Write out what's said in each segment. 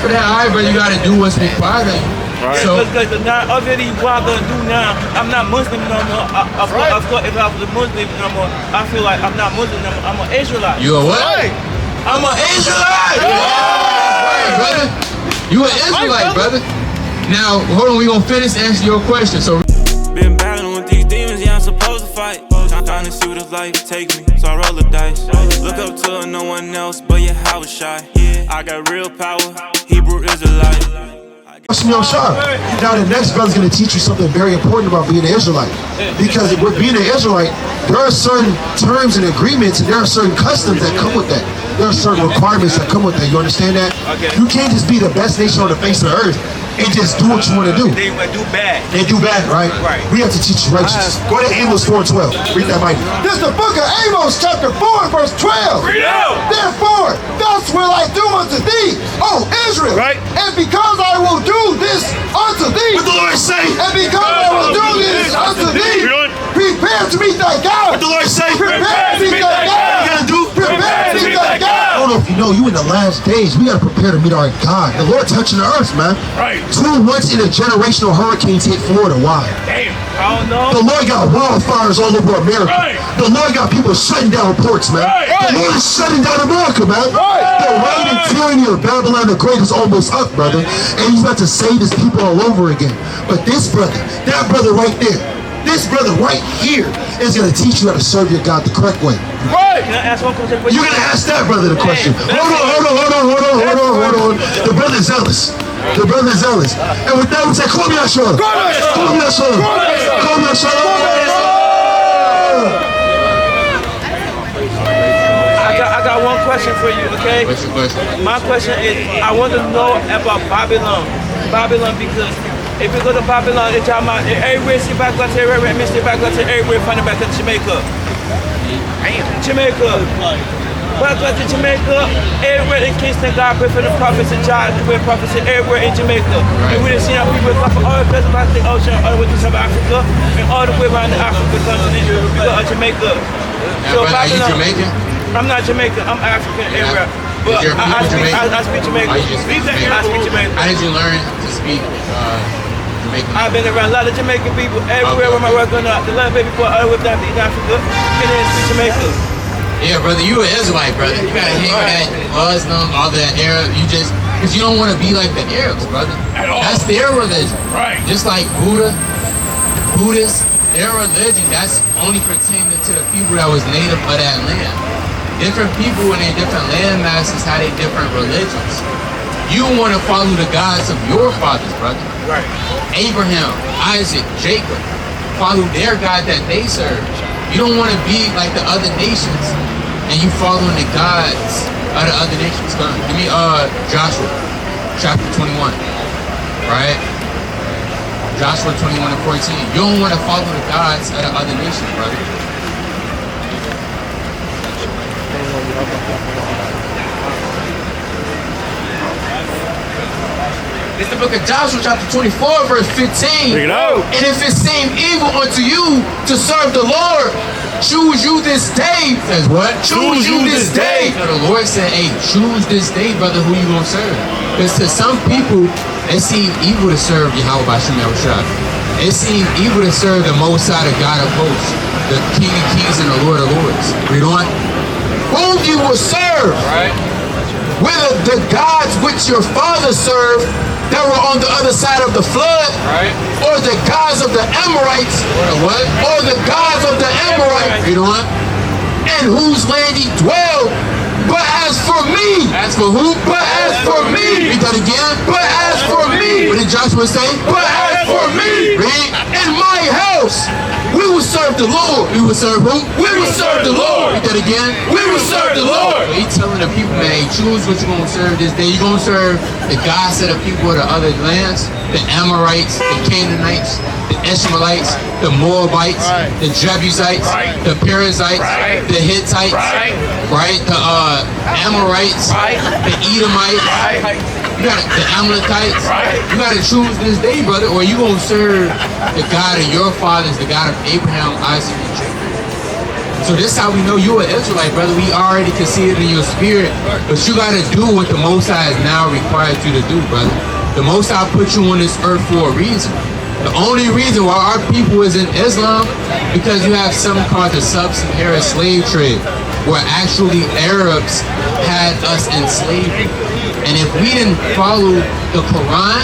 for that. All right, but you gotta do what's required of you. Right. So, because obviously what I'm gonna do now, I'm not Muslim no more. Of course, if I was a Muslim no more, I feel like I'm not Muslim no more. I'm an Israelite. you a what? I'm an Israelite! Right, brother. You an Israelite, brother. Now, hold on, we gonna finish answering your question. So, been battling with these demons, yeah, I'm supposed to fight. Trying to see what it's like, take me, so I roll the dice. Look up to no one else, but yeah, I was shy. I got real power, Hebrew Israelite. Now the next brother's going to teach you something very important about being an Israelite. Because with being an Israelite, there are certain terms and agreements and there are certain customs that come with that. There are certain requirements that come with that. You understand that? You can't just be the best nation on the face of the earth and just do what you want to do. They do bad. They do bad, right? Right. We have to teach you righteousness. Go to Amos 4:12. Read that mighty. This is the book of Amos, chapter 4, verse 12. Read out. Therefore, thus will I do unto thee, O Israel. Right. And because I will do this unto thee. what the Lord say? And because I will do this unto thee, prepare to meet thy God. What the Lord say? Prepare to meet thy God. You gotta do? Prepare to meet thy God. I don't know if you know, you in the last days, we gotta prepare to meet our God. The Lord touching the earth, man. Right. 2 months in a generational hurricane hit Florida. Why? Damn. I don't know. The Lord got wildfires all over America. Right. The Lord got people shutting down ports, man. Right. The Lord is shutting down America, man. Right. The reign and tyranny of Babylon the Great is almost up, brother. And he's about to save his people all over again. But this brother, that brother right there, this brother right here is going to teach you how to serve your God the correct way. Right. Can I ask one question? You're going to ask that brother the question. Hold on. The brother's zealous. The brother's zealous. And with that, we say, call me out, Sean. Call me out, Sean. Call me out, Sean. I got one question for you, okay? What's your question? My question is, I want to know about Babylon. Babylon, because if you go to Babylon, it's talking about everywhere, see back to everywhere, see back to everywhere, find it back to Jamaica. Jamaica. Back to Jamaica, everywhere in Kingston, God pray for the prophets and John, pray for prophets everywhere in Jamaica. And we done seen our people come from all the places across the ocean, all the way to South Africa, and all the way around the African continent, we go to Jamaica. So, are you Jamaican? I'm not Jamaican, I'm African area. But Is your people I speak Jamaican. Are you just Jamaican? I speak Jamaican. How did you learn to speak Jamaican? I've been around a lot of Jamaican people everywhere where my work going up. The little baby boy all the way down to East Africa, and then speak Jamaican. Yeah, brother, you an Israelite, brother. You gotta hang that Muslim, all that Arab. You just, because you don't want to be like the Arabs, brother. At all. That's their religion. Right. Just like Buddhists, their religion, that's only pertaining to the people that was native of that land. Different people and their different land masses had their different religions. You want to follow the gods of your fathers, brother. Right. Abraham, Isaac, Jacob, follow their God that they serve. You don't want to be like the other nations and you following the gods of the other nations. Give me Joshua chapter 21, right? Joshua 21 and 14. You don't want to follow the gods of the other nations, brother. It's the book of Joshua chapter 24 verse 15. And if it seem evil unto you to serve the Lord, choose you this day. Says what? Choose you this day. So the Lord said, hey, choose this day, brother, who you gonna serve. Because to some people, it seems evil to serve Yahweh Bashim Yahushua. It seems evil to serve the Most High, the God of hosts, the King of kings and the Lord of lords. Read on. Whom you will serve, right? Whether the gods which your fathers served that were on the other side of the flood, right? Or the gods of the Amorites, or the what? Or the gods of the Amorites, read on, in whose land ye dwell. But as for me, as for who? But as for me, read that again. But as for me, what did Joshua say? But as for me, read, in my house, we will serve the Lord. We will serve who? We will serve the Lord. Read that again. We will serve the Lord. So he telling the people, man, choose what you're going to serve this day. You're going to serve the gods of the people of the other lands, the Amorites, the Canaanites, the Ishmaelites, the Moabites, the Jebusites, the Perizzites, the Hittites, right? The Amorites, the Edomites, you got the Amalekites. You got to choose this day, brother, or you going to serve the God of your fathers, the God of Abraham, Isaac, and Jacob. So this is how we know you an Israelite, brother. We already can see it in your spirit. But you got to do what the Most High has now required you to do, brother. The Most High put you on this earth for a reason. The only reason why our people is in Islam, because you have something called the sub-Saharan slave trade, where actually Arabs had us in slavery. And if we didn't follow the Quran,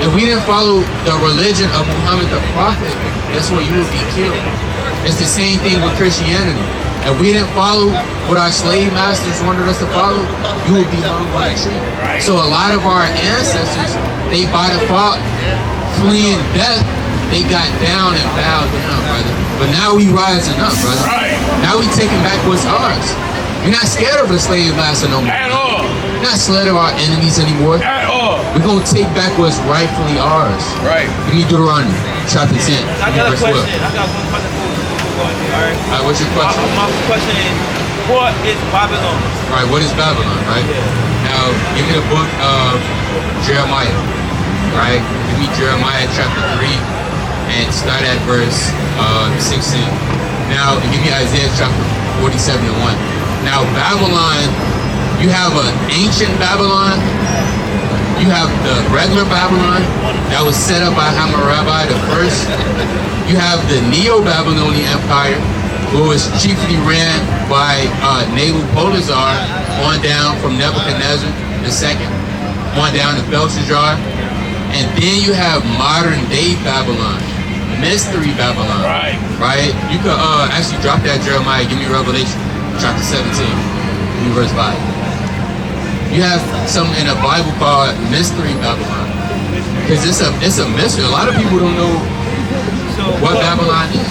if we didn't follow the religion of Muhammad the Prophet, that's where you would be killed. It's the same thing with Christianity. If we didn't follow what our slave masters wanted us to follow, you would be hung on a tree. So a lot of our ancestors, they by default, fleeing death, they got down and bowed down, brother. But now we rising up, brother. Now we taking back what's ours. We're not scared of the slave master no more. At all. We're not scared of our enemies anymore. At all. We're going to take back what's rightfully ours. Right. Give me Deuteronomy, chapter 10. I got a verse question. 12. I got one question for you. Alright. All right, what's your question? My question is, what is Babylon? All right, what is Babylon, right? Now, give me the book of Jeremiah, right? Give me Jeremiah chapter 3 and start at verse 16. Now, give me Isaiah chapter 47 and 1. Now, Babylon, you have an ancient Babylon, you have the regular Babylon that was set up by Hammurabi the first. You have the Neo-Babylonian Empire, who was chiefly ran by Nabopolassar, on down from Nebuchadnezzar II, on down to Belshazzar. And then you have modern day Babylon, mystery Babylon, right? You could actually drop that Jeremiah, give me Revelation, chapter 17, give me verse 5. You have something in the Bible called mystery Babylon, because it's a mystery. A lot of people don't know what Babylon is.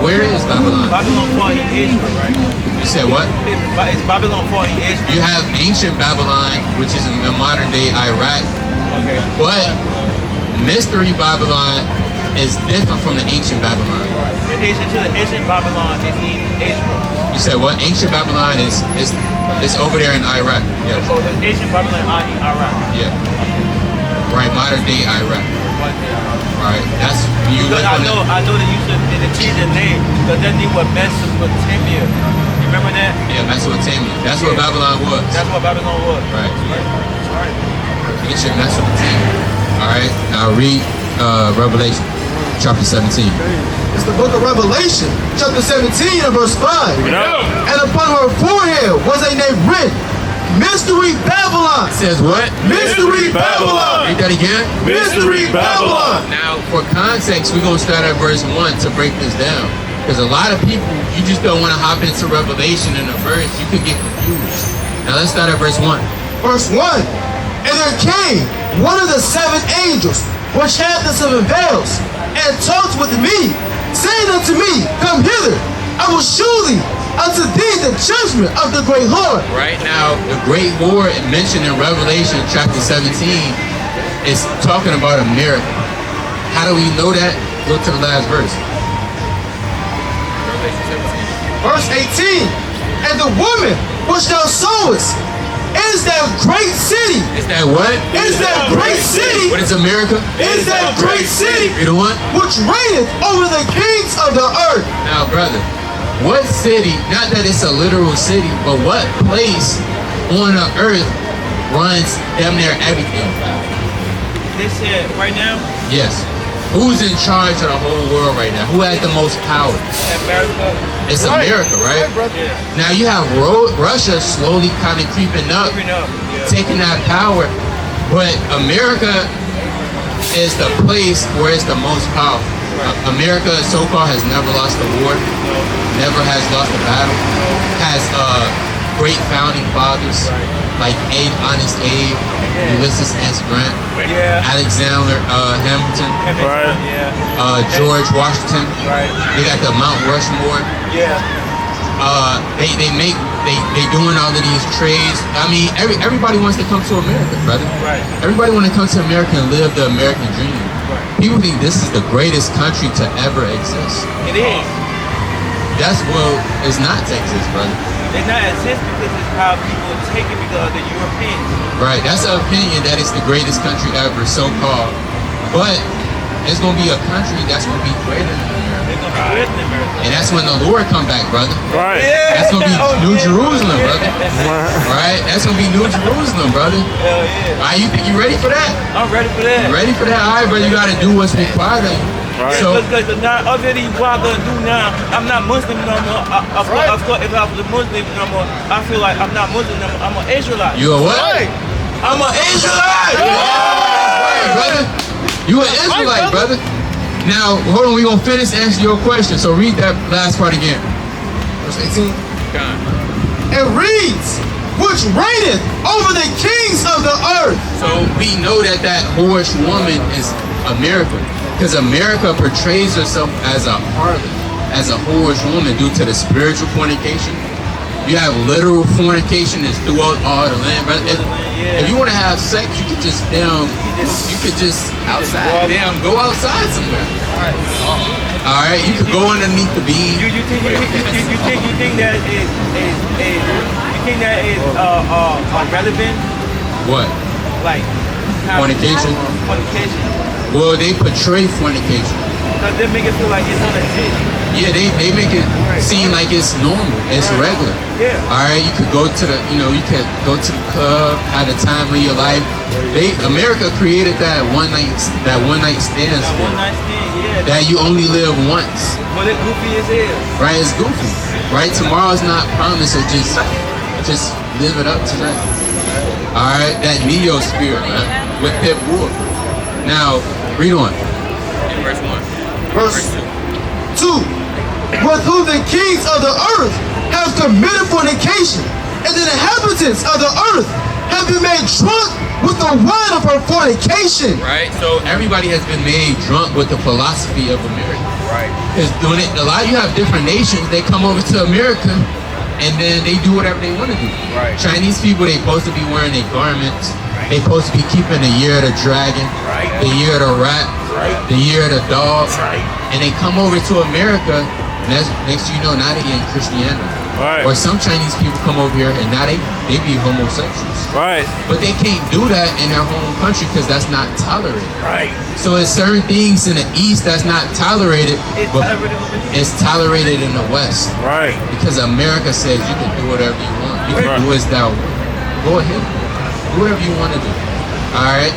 Where is Babylon? Babylon fought in Israel, right? You said what? It's Babylon fought in Israel. You have ancient Babylon, which is in the modern day Iraq. Okay. But mystery Babylon is different from the ancient Babylon. The ancient Babylon is in Israel. You said what? Ancient Babylon is over there in Iraq. Yeah. So the ancient Babylon is in Iraq. Yeah. Right, modern day Iraq. Right. That's you look I know that you said the change the name because that name was Mesopotamia. You remember that? Yeah, Mesopotamia. That's what Babylon was. That's what Babylon was. Right. Ancient Mesopotamia. Alright. Now read Revelation chapter 17. It's the book of Revelation, chapter 17 and verse 5. And upon her forehead was a name written, Mystery Babylon. It says what? Mystery Babylon. Read that again. Mystery Babylon. Now, for context, we're going to start at verse 1 to break this down. Because a lot of people, you just don't want to hop into Revelation in a verse. You could get confused. Now, let's start at verse 1. Verse 1. And there came one of the seven angels, which had the seven veils, and talked with me, saying unto me, Come hither, I will shew thee unto thee the judgment of the great Lord. Right now, the great war mentioned in Revelation chapter 17 is talking about a miracle. How do we know that? Go to the last verse. Verse 18. And the woman which thou sawest is that great city. Is that what? Is that great city. What is America? Is that great city. You the one? Which reigneth over the kings of the earth. Now, brother, what city, not that it's a literal city, but what place on the earth runs damn near everything? They said right now, Yes. Who's in charge of the whole world right now? Who has the most power? America. It's America, right? Yeah. Now you have Russia slowly kind of creeping up, taking that power. But America is the place where it's the most powerful. America so-called has never lost a war, never has lost a battle, has great founding fathers like Honest Abe, Ulysses S. Grant, Alexander Hamilton, George Washington. They got the Mount Rushmore. They doing all of these trades. I mean, everybody wants to come to America, brother. Everybody want to come to America and live the American dream. People think this is the greatest country to ever exist. It is. That's it's not Texas, brother. It's not exist because it's how people take it because of the Europeans. Right, that's an opinion that it's the greatest country ever, so-called. But it's going to be a country that's going to be greater than America. gonna be raised in America. And that's when the Lord come back, brother. Right. Yeah. That's gonna be New Jerusalem, brother. Right. Right? That's gonna be New Jerusalem, brother. Hell yeah. All right, you think you ready for that? I'm ready for that. You ready for that? All right, brother, you gotta do what's required of you. Right. So, Because now, other than what I'm gonna do now, I'm not Muslim no more. Of course, if I was a Muslim no more, I feel like I'm not Muslim no more. I'm an Israelite. you a what? I'm an Israelite! Right, brother. You an Israelite, brother. Now, hold on, we gonna finish answering your question. So read that last part again. Verse 18. It reads, which reigneth over the kings of the earth. So we know that that whorish woman is America. Because America portrays herself as a harlot, as a whorish woman due to the spiritual fornication. You have literal fornication that's throughout all the land. But if you want to have sex, you could just outside. Go outside somewhere. All right, you could go underneath the beam. You think that is relevant? What? Like Fornication? Fornication. Well, they portray fornication. Because they make it feel like it's not a shit. Yeah, they make it seem like it's normal, it's regular. Yeah. All right, you could go to the, you could go to the club, have the time of your life. America created that one night stands. One night stand, yeah. That you only live once. Well, it's goofy as hell. Right, it's goofy. Right, tomorrow's not promised, so just live it up tonight. All right, that Neo spirit, man, with Pip War. Now, read on. In verse 1. Verse 2. With whom the kings of the earth have committed fornication, and the inhabitants of the earth have been made drunk with the wine of her fornication. Right, so everybody has been made drunk with the philosophy of America. Right. Because a lot you have different nations, they come over to America and then they do whatever they want to do. Right. Chinese people, they supposed to be wearing their garments. They supposed to be keeping the year of the dragon, the year of the rat, the year of the dog. And they come over to America, and next thing you know, now they get in Christianity. Right. Or some Chinese people come over here and now they be homosexuals. Right. But they can't do that in their home country because that's not tolerated. Right. So there's certain things in the East that's not tolerated, but it's tolerated in the West. Right. Because America says you can do whatever you want. You can do as thou will. Go ahead. Do whatever you want to do. Alright?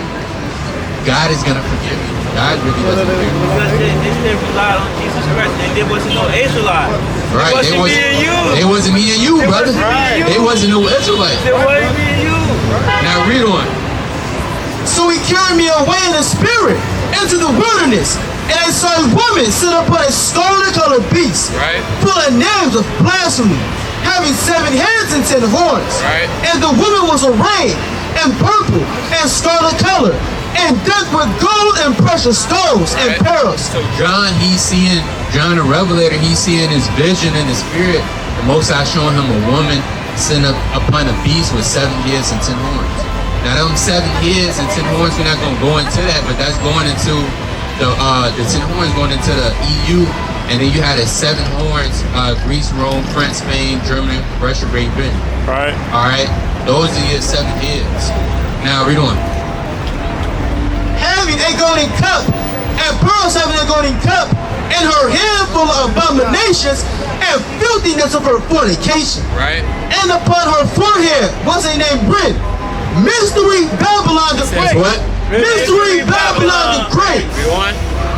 God is going to forgive you. God really doesn't forgive you. Because they relied on Jesus Christ and there wasn't no Israelite. Right. It wasn't me and you. They wasn't me and you, brother. They wasn't no Israelite. It wasn't me and you. Now read on. So he carried me away in the spirit into the wilderness, and I saw a woman sit upon a scarlet-colored beast, Right. full of names of blasphemy, having 7 heads and 10 horns. Right. And the woman was arrayed in purple and scarlet color, and decked with gold and precious stones and pearls. So John the Revelator, he's seeing his vision in the spirit. The Most High showing him a woman sitting up upon a beast with 7 heads and 10 horns. Now them 7 heads and 10 horns, we're not gonna go into that, but that's going into the 10 horns going into the EU, and then you had the 7 horns, Greece, Rome, France, Spain, Germany, Russia, Great Britain. Right. All right, those are your 7 heads. Now read on. Having a golden cup, and pearls having a golden cup, and her hand full of abominations and filthiness of her fornication. Right. And upon her forehead was a name written, Mystery Babylon the Great. What? Mystery Babylon the Great. Read on.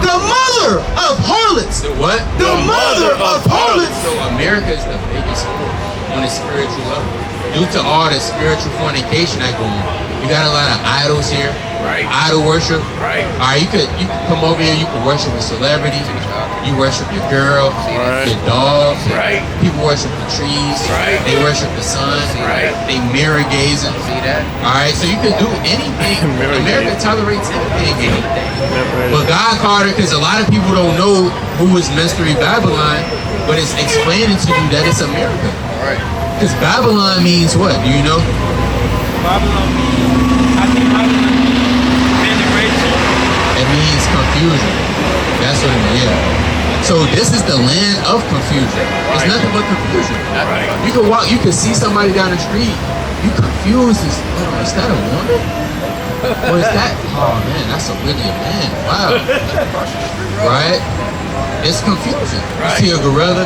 The mother of harlots. The what? The mother of harlots. So America is the biggest sport on a spiritual level. Due to all the spiritual fornication that go on. You got a lot of idols here. Right. Idol worship. Right. Alright, you could come over here, you can worship a celebrity. You worship your girl, Right. your dog. Right. People worship the trees. Right. They worship the sun. Right. They mirror gazing. See that? Alright, so you can do anything. Mirror America gazing. tolerates anything. But God called her, because a lot of people don't know who is Mystery Babylon, but it's explaining to you that it's America. Right. Because Babylon means what? Do you know? Babylon means, I think Babylon means generation. It means confusion. That's what it means. Yeah. So this is the land of confusion. It's nothing but confusion. Right. You can walk, you can see somebody down the street. You confused. Is that a woman? What is that? Oh man, that's a really a man. Wow. Right? It's confusion. You see a gorilla,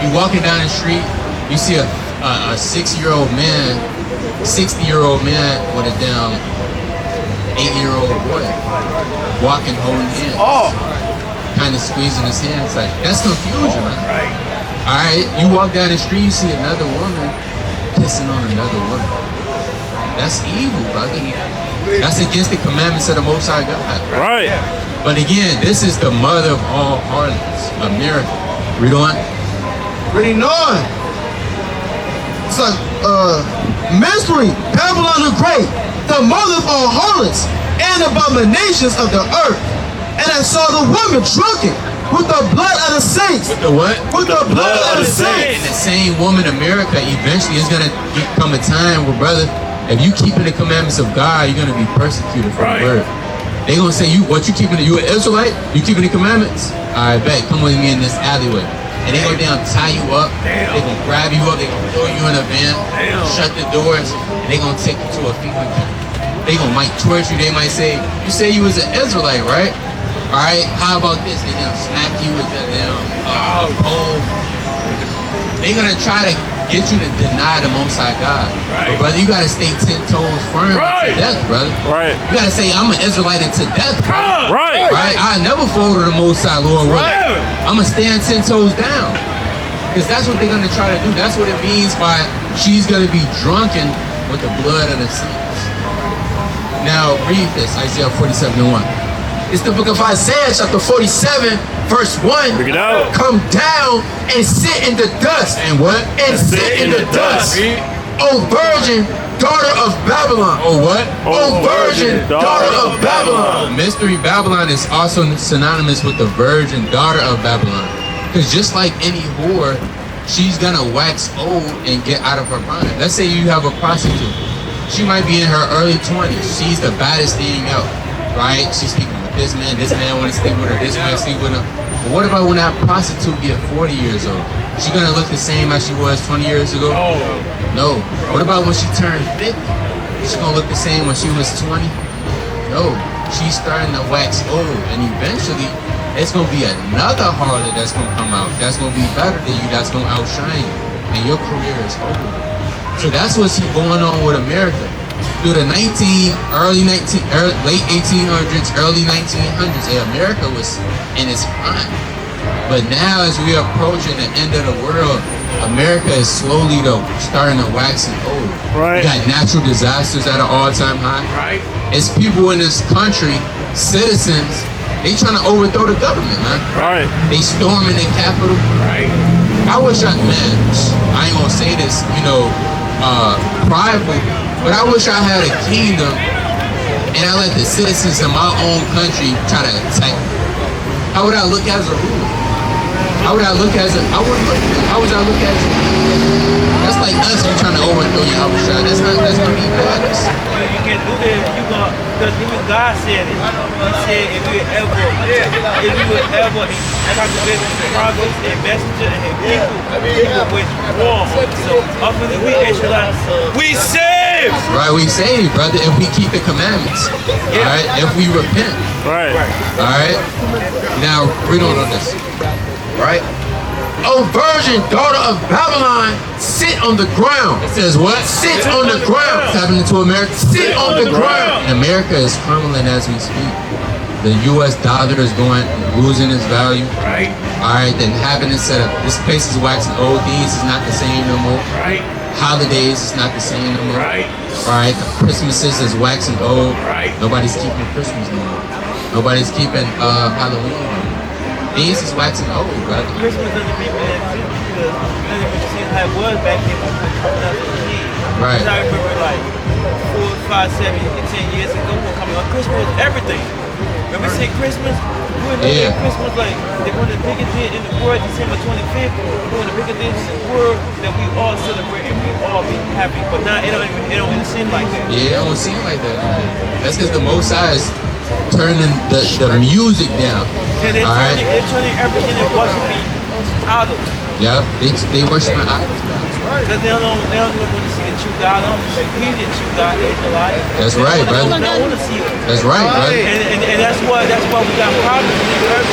you walking down the street, you see a 6-year-old man, 60-year-old man with a damn 8-year-old boy walking, holding hands. Kind of squeezing his hands. Like, that's confusion, man. Alright, you walk down the street, you see another woman kissing on another woman. That's evil, brother. That's against the commandments of the Most High God. Right. But again, this is the mother of all harlots, America. Read on. Reading on. It's like, mystery, Babylon the Great, the mother of all harlots and abominations of the earth. And I saw the woman drunken with the blood of the saints. With the what? With the blood of the saints. And the same woman, America, eventually is going to come a time where, brother, if you keeping the commandments of God, you're going to be persecuted for the word. They going to say, what you keeping? You an Israelite? You keeping the commandments? All right, bet. Come with me in this alleyway. And they go down, tie you up. They going to grab you up. They going to throw you in a van, shut the doors, and they going to take you to a FEMA camp. They going to might torture you. They might say, you say you was an Israelite, right? All right, how about this? They going to smack you with that damn pole. They going to try to get you to deny the Most High God. But brother, you gotta stay 10 toes firm to death, brother. Right. You gotta say, I'm an Israelite to death, brother. Right. Right? I never fall to the Most High, Lord. Right. I'm gonna stand 10 toes down. Because that's what they're gonna try to do. That's what it means by she's gonna be drunken with the blood of the saints. Now read this, Isaiah 47:1. It's the book of Isaiah, chapter 47, verse 1. Bring it out. Come down and sit in the dust. And what? And sit in the dust. O virgin, daughter of Babylon. Oh what? O virgin, daughter of Babylon. Mystery Babylon is also synonymous with the virgin, daughter of Babylon. Because just like any whore, she's gonna wax old and get out of her prime. Let's say you have a prostitute. She might be in her early 20s. She's the baddest thing out, right? She's sleeping with this man wanna sleep with her, this man sleep with her. But what about when that prostitute get 40 years old? She gonna look the same as she was 20 years ago? No. What about when she turned 50? She gonna look the same when she was 20? No. She's starting to wax old, and eventually it's gonna be another harlot that's gonna come out. That's gonna be better than you. That's gonna outshine you, and your career is over. So that's what's going on with America. Through the late 1800s, early 1900s, America was in its prime. But now, as we are approaching the end of the world, America is slowly starting to wax and old. Right. You got natural disasters at an all-time high. Right. It's people in this country, citizens, they trying to overthrow the government, man. Right. They storming the Capitol. Right. I wish I ain't gonna say this, prideful, but I wish I had a kingdom and I let the citizens of my own country try to attack me. How would I look as a ruler? How would I look as a, how would I look as a, that's like us, you trying to overthrow your Abishai. That's gonna be bad. You can't do that. Because even God said it. He said if you would ever cultivate the prophets and messenger and people with war. So ultimately we Israelites, we saved. Right, we saved, brother, if we keep the commandments. All right, if we repent. Right. All right. Now read on this. Right. O virgin, daughter of Babylon, sit on the ground. It says what? Sit on the ground. What's happening to America? Sit on the ground. And America is crumbling as we speak. The U.S. dollar is losing its value. Right. All right, then having it set up. This place is waxing old. These is not the same no more. Right. Holidays is not the same no more. Right. All right, the Christmases is waxing old. Right. Nobody's keeping Christmas no more. Nobody's keeping Halloween no more. These is waxing old, brother. Christmas doesn't mean that because you see how it was back then when we were coming up as kids. Right. I remember like 4, 5, 7, 10 years ago when coming up, Christmas was everything. When we say Christmas, we were looking at Christmas like they're going to the biggest day in the world, December 25th. We're going to the biggest day in the world that we all celebrate and we all be happy. But now it don't even seem like that. Yeah, it don't seem like that. That's because the Most High is turning the music down. Yeah, they're turning everything and worshiping idols. Yeah, they worshiping idols. Because they don't want to see the true God. They don't want to see the true God. That's right, brother. They don't want to see it. That's right, brother. And that's why we got problems in the earth.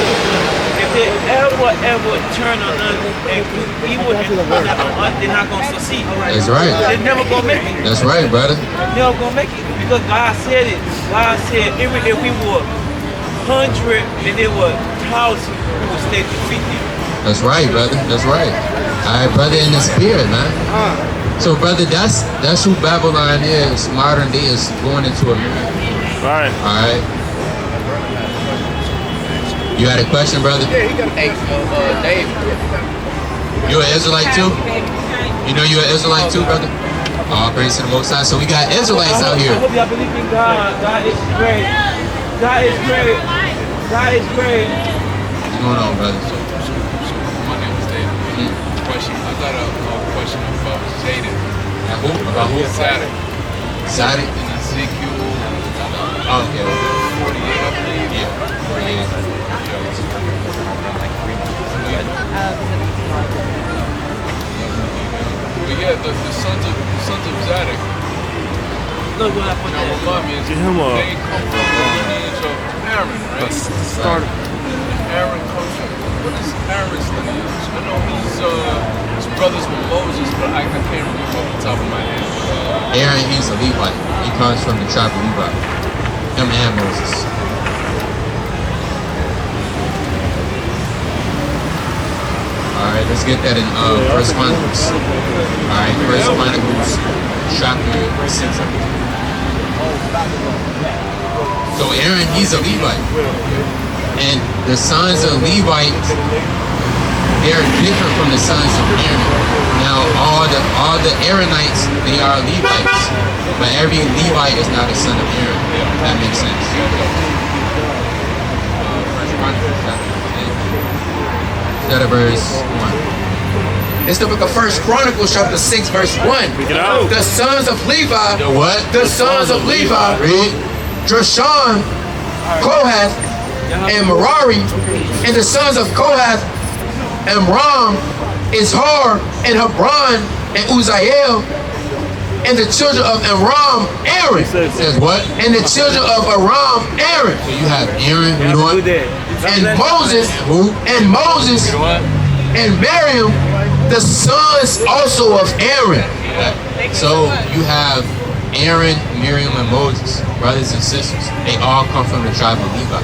If they ever turn on us and do evil, they're not going to succeed. That's right. They're never going to make it. That's right, brother. They're never going to make it. Because God said it. God said if we were 100 and they were 1,000, we would stay defeated. That's right, brother. That's right. All right, brother, in the spirit, man. So, brother, that's who Babylon is. Modern day is going into America. Right. All right. You had a question, brother? Yeah, he got Dave. You an Israelite too? You know you an Israelite too, brother? All praise to the Most High. So we got Israelites out here. I hope y'all believe in God. God is great. God is great. God is great. What's going on, brother? My name is David. Question. I got a question about Zayden. Who? About who? Zadok. Zadok? In Ezekiel. Oh, okay. 48, I believe. Yeah. 48. But yeah, the sons of Zadok. Look what I put Now, there. remind me, Get him up. they come from the lineage of Aaron, right? Start. Aaron comes from, what is Aaron's lineage? I know his brothers with Moses, but I can't remember off the top of my head. Aaron, he's a Levite. He comes from the tribe of Levi. Him and Moses. Alright, let's get that in First Chronicles. Alright, First Chronicles chapter 6. So Aaron, he's a Levite. And the sons of Levites, they're different from the sons of Aaron. Now all the Aaronites, they are Levites. But every Levite is not a son of Aaron. That makes sense. First Chronicles chapter 6. Instead of verse 1. It's the book of First Chronicles, chapter 6, verse 1. The sons of Levi. The what? The sons of Levi. Read. Gershon, Kohath, and Merari. And the sons of Kohath, Amram, Izhar, and Hebron, and Uzziel. And the children of Amram, Aaron. It says what? And the children of Aram, Aaron. So you have Aaron, you know what? And Moses, Who? and Moses, and Miriam, the sons also of Aaron. So you have Aaron, Miriam, and Moses, brothers and sisters. They all come from the tribe of Levi.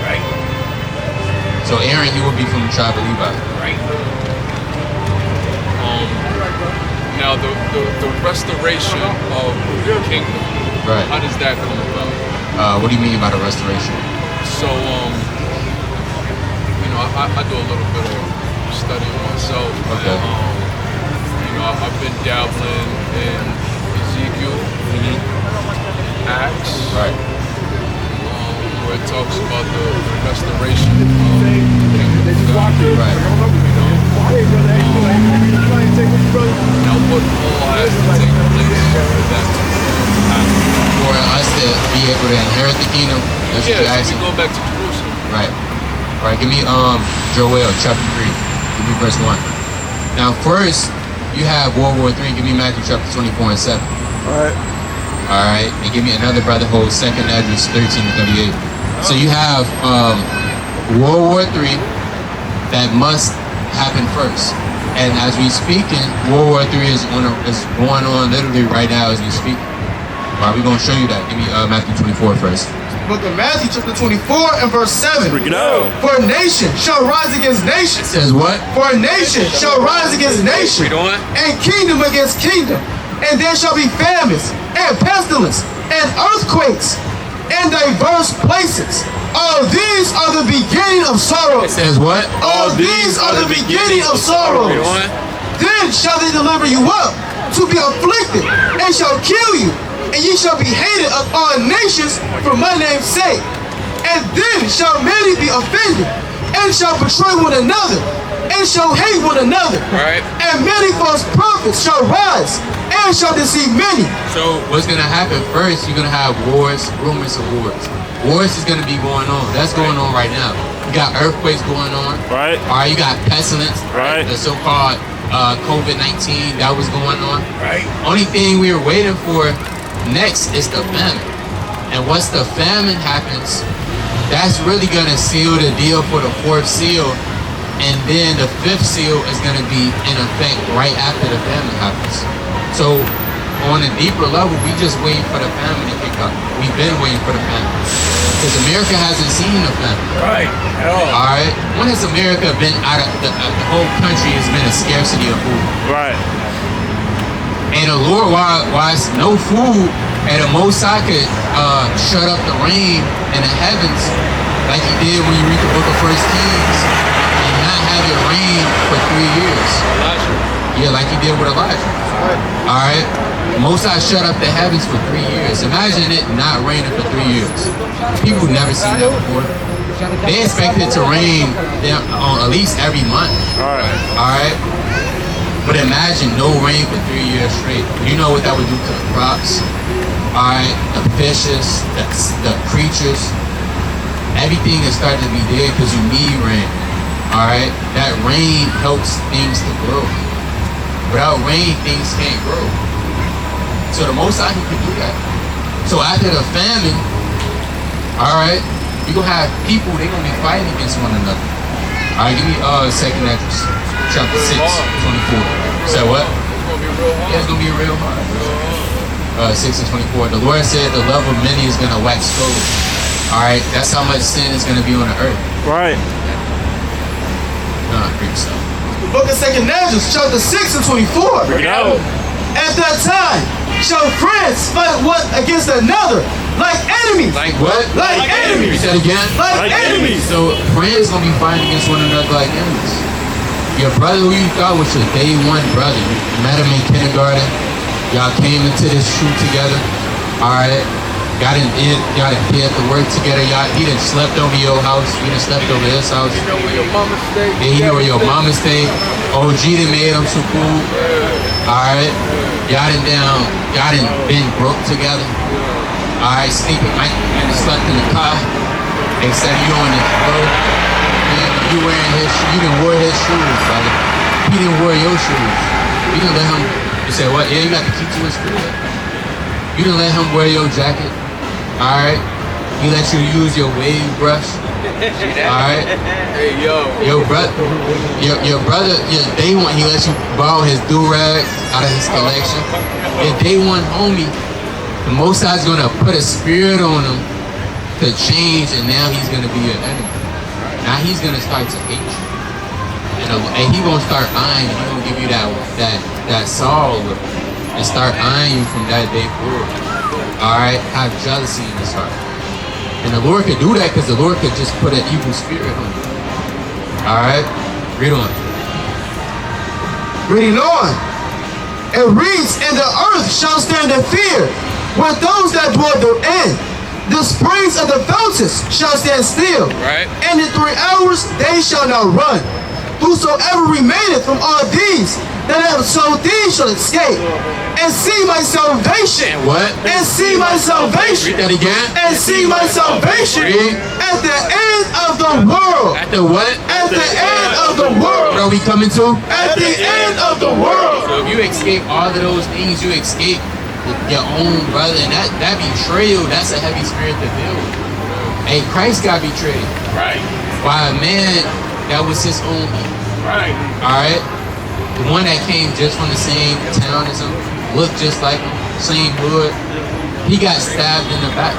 Right. So Aaron, he will be from the tribe of Levi. Right. Now the restoration of the kingdom. Right. How does that come about? What do you mean by the restoration? So I do a little bit of studying myself. Okay. And, I've been dabbling in Ezekiel, Acts, Right. where it talks about the restoration of the kingdom of God. Right. Now, what all has to take place for that to happen? For us to be able to inherit the kingdom, that's what you're Yeah, so asking. we go back to Jerusalem. Right. All right, give me Joel chapter 3. Give me verse 1. Now first, you have World War 3. Give me Matthew chapter 24 and 7. Alright. All right, and give me another brother hold 2nd Esdras 13 and 38. So you have World War 3 that must happen first. And as we speaking, World War 3 is going on literally right now as we speak. All right, we're gonna show you that. Give me Matthew 24 first. Book of Matthew, chapter 24 and verse 7. Bring it out. For nation shall rise against nation. It says what? For a nation shall rise against nation, and kingdom against kingdom. And there shall be famines, and pestilence, and earthquakes, and diverse places. All these are the beginning of sorrows. It says what? All these are the beginning of sorrows. Then shall they deliver you up to be afflicted, and shall kill you, and ye shall be hated of all nations for my name's sake. And then shall many be offended, and shall betray one another, and shall hate one another. Right. And many false prophets shall rise, and shall deceive many. So what's gonna happen first? You're gonna have wars, rumors of wars. Wars is gonna be going on. That's going on right now. You got earthquakes going on. Right. All right, you got pestilence. Right. The so-called COVID-19 that was going on. Right. Only thing we were waiting for next is the famine. And once the famine happens, that's really gonna seal the deal for the fourth seal. And then the fifth seal is gonna be in effect right after the famine happens. So on a deeper level, we just waiting for the famine to kick up. We've been waiting for the famine. Because America hasn't seen the famine. Right. At all. Alright? When has America been out of the whole country has been a scarcity of food? Right. And the Lord, why it's no food, and the Most High could shut up the rain in the heavens like he did when you read the book of First Kings and not have it rain for 3 years. Elijah. Yeah, like he did with Elijah. Alright? Most High shut up the heavens for 3 years. Imagine it not raining for 3 years. People never seen that before. They expect it to rain on at least every month. Alright? But imagine no rain for 3 years straight. You know what that would do to the crops? Alright? The fishes, the creatures. Everything is starting to be dead because you need rain. Alright? That rain helps things to grow. Without rain, things can't grow. So the Most High, he can do that. So after the famine, alright, you're going to have people, they're going to be fighting against one another. Alright, give me 2nd Esdras, chapter 6, 24. Say what? It's gonna be real hard. Yeah, it's going to be real hard. 6 and 24. The Lord said the love of many is going to wax cold. Alright, that's how much sin is going to be on the earth. Right. Greek stuff. The book of 2nd Esdras, chapter 6 and 24. Bring it out. At that time shall friends fight one against another like enemies. Like what? Like enemies. You said again? Like enemies. So friends gonna be fighting against one another like enemies. Your brother who you thought was your day one brother, you met him in kindergarten, y'all came into this shoot together, alright, got in here at the work together, he done slept over your house, you done slept over his house. You know where your mama stay? Yeah, you know where your mama stay. OG done made him some food. Alright. Y'all done been broke together. Alright, sleeping night, you done slept in the car. Except you on the road. You wearing you done wore his shoes, brother. He didn't wear your shoes. You didn't let him, you said what? Yeah, you got the key to his crib. You didn't let him wear your jacket. Alright. He let you use your wave brush. Alright. Hey, yo. Your brother, your day one, he let you borrow his do-rag out of his collection. Your day one homie, the Most High's gonna put a spirit on him to change, and now he's gonna be your enemy. Now he's gonna start to hate you. And he gonna start eyeing you. He gonna give you that sorrow look and start eyeing you from that day forward. Alright? Have jealousy in his heart. And the Lord could do that because the Lord could just put an evil spirit on you. Alright? Read on. Reading on. It reads, and the earth shall stand in fear with those that dwell therein. The springs of the fountains shall stand still. Right. And in 3 hours they shall not run. Whosoever remaineth from all these that have sold these shall escape. And see my salvation. What? And see my salvation. Read that again. And see my salvation Read. at the end of the world. At the what? At the end of the world. What are we coming to? At the end of the world. So if you escape all of those things, you escape your own brother. And that betrayal, that's a heavy spirit to deal with. Hey, Christ got betrayed. Right. By a man that was his own people. Right. Alright? The one that came just from the same town as him, looked just like him, same hood. He got stabbed in the back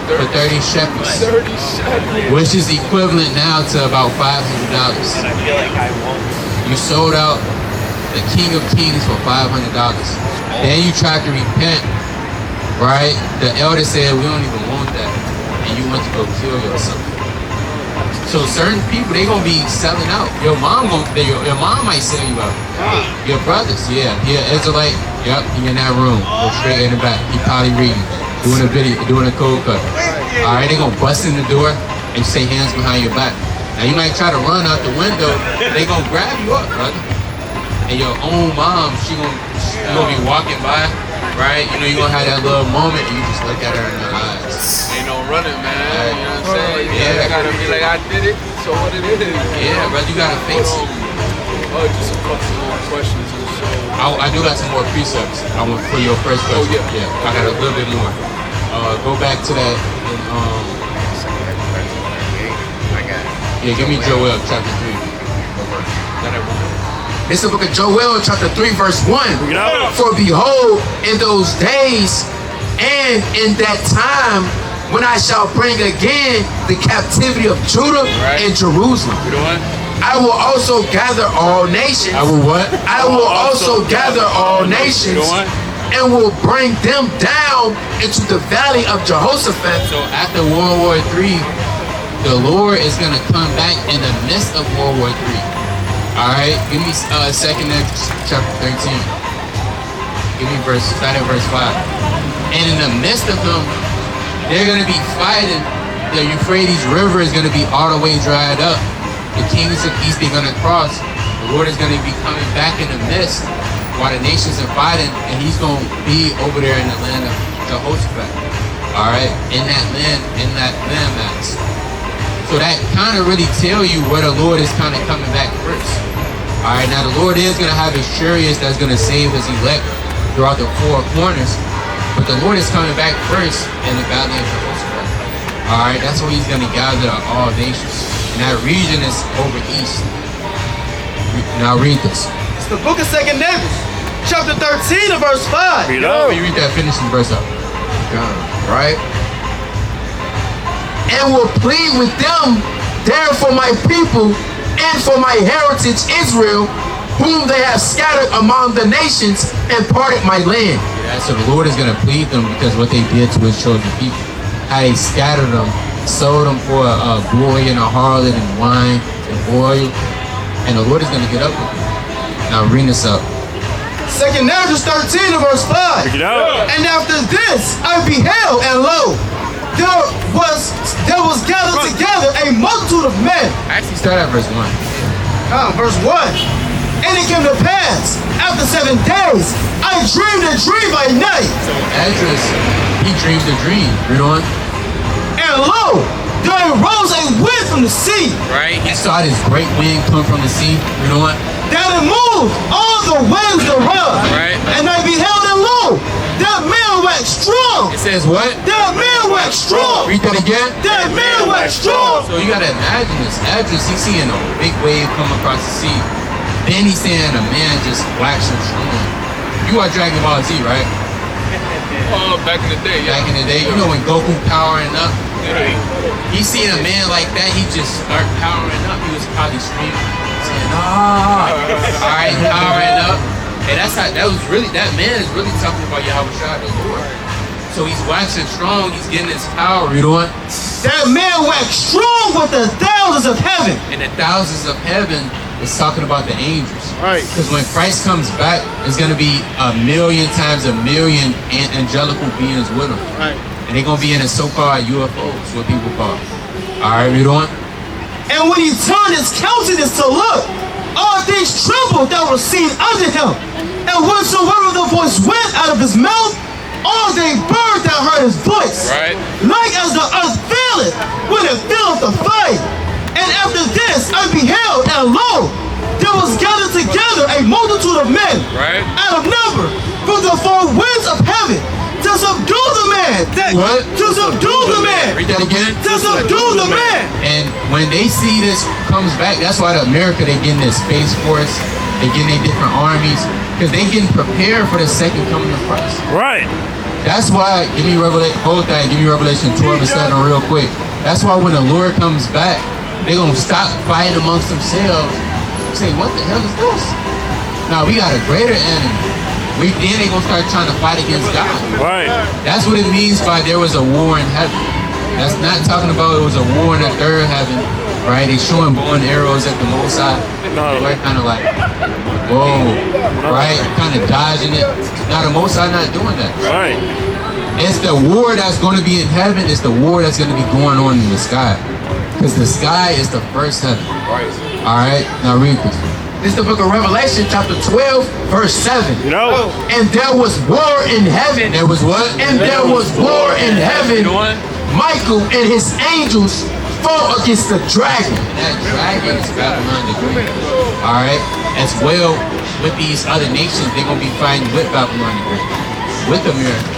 for 30 shekels. 30 shekels. Which is equivalent now to about $500. I feel like I won't. You sold out the King of Kings for $500. Then you tried to repent, right? The elder said, we don't even want that. And you went to go kill yourself. So certain people, they gonna be selling out. Your mom might sell you out. Your brothers, yeah, Israelite, yep, he in that room. Go straight in the back. He probably reading, doing a video, doing a code cut. Alright, they gonna bust in the door and say hands behind your back. Now you might try to run out the window, they gonna grab you up, brother. And your own mom, you gonna be walking by, right? You know, you gonna have that little moment and you just look at her in the eyes. Ain't no running, man. You know what I'm saying? Yeah. I gotta be like, I did it, so what it is. Yeah, brother, you gotta face it. Just a couple more questions. So, I do got some more precepts. I want for your first question. Oh, yeah. I got a little bit more. Go back to that. Give me Joel chapter 3. It's the book of Joel chapter 3 verse 1. For behold, in those days and in that time, when I shall bring again the captivity of Judah and Jerusalem, I will also gather all nations. I will what? I will also gather all nations and will bring them down into the valley of Jehoshaphat. So after World War III, the Lord is going to come back in the midst of World War III. All right, give me 2 Next chapter 13. Give me start at verse 5. And in the midst of them, they're going to be fighting. The Euphrates River is going to be all the way dried up. The kings of East are going to cross. The Lord is going to be coming back in the midst while the nations are fighting, and he's going to be over there in the land of Jehoshaphat. All right, in that landmass. So that kind of really tell you where the Lord is kind of coming back first. All right, now the Lord is going to have his chariots that's going to save his elect throughout the four corners, but the Lord is coming back first in the valley of Jehoshaphat. All right, that's where he's going to gather all nations. And that region is over east. Now read this. It's the book of 2 Nevius, chapter 13 and verse 5. You read that, finish the verse up. Right? And will plead with them there for my people and for my heritage Israel, whom they have scattered among the nations and parted my land. Yeah, so the Lord is going to plead them because what they did to his chosen people. How they scattered them, sold them for a boy and a harlot and wine and oil. And the Lord is going to get up with them. Now read this up. 2 Nevius 13 and verse 5. And after this I beheld, and lo, there was gathered together a multitude of men. Actually, start at verse 1. Verse 1. And it came to pass, after 7 days, I dreamed a dream by night. So Esdras, he dreamed a dream. Read on. And lo, there arose a wind from the sea. Right. He saw this great wind come from the sea. Read on. That it moved all the winds thereof. Right. And I beheld, and lo, that man waxed strong. It says what? That man waxed strong. Read that again. That man waxed strong. So you gotta imagine this. Esdras, he's seeing a big wave come across the sea. Then he's seeing a man just waxing strong. You are Dragon Ball Z, right? back in the day, yeah. Back in the day, you know when Goku powering up? He seen a man like that, he just start powering up. He was probably screaming, saying, alright, powering up. And that man is really talking about Yahweh Shai, the Lord. So he's waxing strong, he's getting his power, you know what? That man waxed strong with the thousands of heaven. And the thousands of heaven is talking about the angels. Right. Because when Christ comes back, it's going to be 1,000,000 times 1,000,000 angelical beings with him. Right. And they're going to be in the so-called UFOs, what people call. All right, read on. And when he turned his countenance to look, all things trembled that were seen under him. And whatsoever the voice went out of his mouth, all they birds that heard his voice. Right. Like as the earth faileth when it filleth the fire. And after this I beheld, and lo, there was gathered together a multitude of men, right, out of number, from the four winds of heaven, to subdue the man. What? To subdue the man. Read that again. To subdue the man. And when they see this comes back, that's why the America, they getting their Space Force, they getting their different armies, because they getting prepared for the second coming of Christ. Right. That's why, give me Revelation 12 and 7 real quick. That's why when the Lord comes back, they're going to stop fighting amongst themselves. Say, what the hell is this? Now, we got a greater enemy. Then they're going to start trying to fight against God. Right. That's what it means by there was a war in heaven. That's not talking about it was a war in the third heaven, right? They showing bow and arrows at the Most High. No. They're kind of like, whoa, right? Kind of dodging it. Now, the Most High not doing that. Right. It's the war that's going to be in heaven. It's the war that's going to be going on in the sky. Because the sky is the first heaven. Right. All right, now read this. This is the book of Revelation, chapter 12, verse 7. You know? And there was war in heaven. There was what? And there was war in heaven. Michael and his angels fought against the dragon. And that dragon is Babylon the Great. Alright? As well, with these other nations, they're going to be fighting with Babylon the Great. With America.